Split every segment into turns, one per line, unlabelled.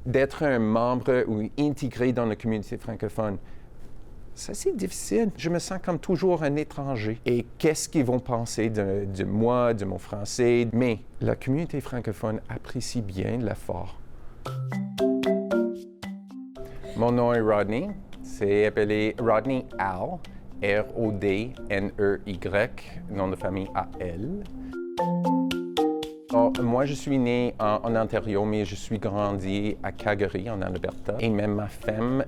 d'être un membre ou intégré dans la communauté francophone, ça, c'est difficile. Je me sens comme toujours un étranger. Et qu'est-ce qu'ils vont penser de moi, de mon français? Mais la communauté francophone apprécie bien l'effort. Mon nom est Rodney. C'est appelé Rodney Al, R-O-D-N-E-Y, nom de famille A-L. Moi, je suis né en Ontario, mais je suis grandi à Calgary, en Alberta. Et même ma femme,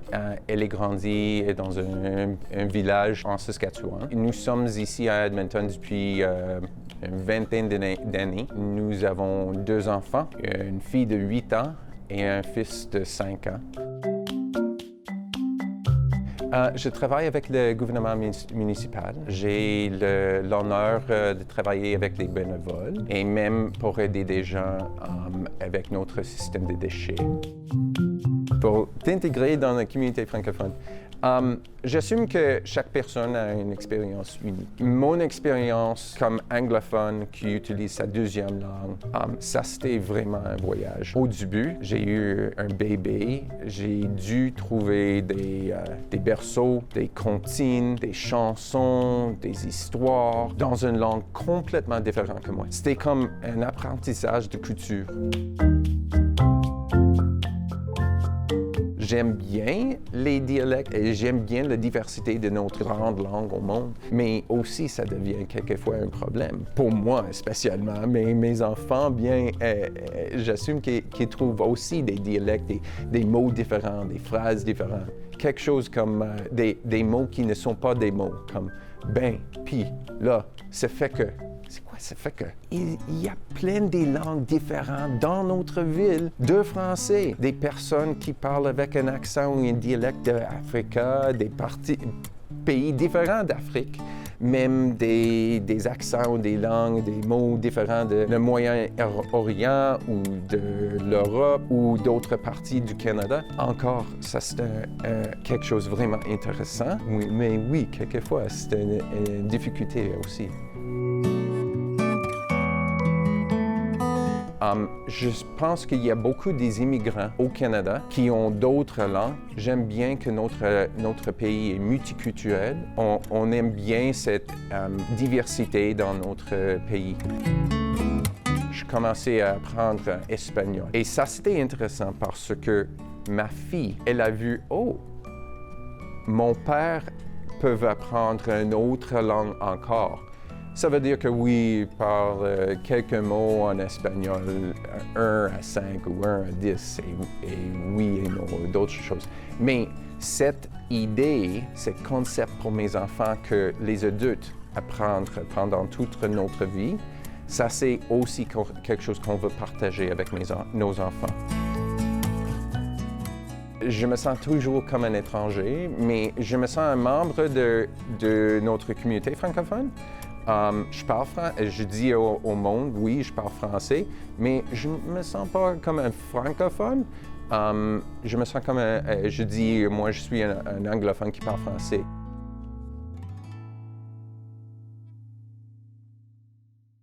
elle est grandie dans un village en Saskatchewan. Nous sommes ici à Edmonton depuis une vingtaine d'années. Nous avons 2 enfants, une fille de 8 ans et un fils de 5 ans. Je travaille avec le gouvernement municipal. J'ai l'honneur de travailler avec les bénévoles et même pour aider des gens avec notre système de déchets. Pour t'intégrer dans la communauté francophone, j'assume que chaque personne a une expérience unique. Mon expérience comme anglophone qui utilise sa 2e langue, ça c'était vraiment un voyage. Au début, j'ai eu un bébé, j'ai dû trouver des berceaux, des comptines, des chansons, des histoires dans une langue complètement différente que moi. C'était comme un apprentissage de culture. J'aime bien les dialectes et j'aime bien la diversité de notre grande langue au monde, mais aussi ça devient quelquefois un problème. Pour moi spécialement, mais mes enfants, bien, j'assume qu'ils trouvent aussi des dialectes, des mots différents, des phrases différentes. Quelque chose comme des mots qui ne sont pas des mots, comme ben, puis, là, ça fait que. C'est quoi ça fait que? Il y a plein de langues différentes dans notre ville de français. Des personnes qui parlent avec un accent ou un dialecte d'Afrique, des pays différents d'Afrique. Même des accents ou des langues, des mots différents de le Moyen-Orient ou de l'Europe ou d'autres parties du Canada. Encore, ça c'est quelque chose de vraiment intéressant. Oui, mais oui, quelquefois, c'est une difficulté aussi. Je pense qu'il y a beaucoup des immigrants au Canada qui ont d'autres langues. J'aime bien que notre pays est multiculturel. On aime bien cette diversité dans notre pays. Je commençais à apprendre espagnol. Et ça, c'était intéressant parce que ma fille, elle a vu, oh, mon père peut apprendre une autre langue encore. Ça veut dire que oui, il parle quelques mots en espagnol, 1 à 5 ou 1 à 10, et oui et non, d'autres choses. Mais cette idée, ce concept pour mes enfants que les adultes apprennent pendant toute notre vie, ça c'est aussi quelque chose qu'on veut partager avec nos enfants. Je me sens toujours comme un étranger, mais je me sens un membre de notre communauté francophone. Je dis au monde, oui, je parle français, mais je me sens pas comme un francophone. Je me sens comme je dis, moi, je suis un anglophone qui parle français.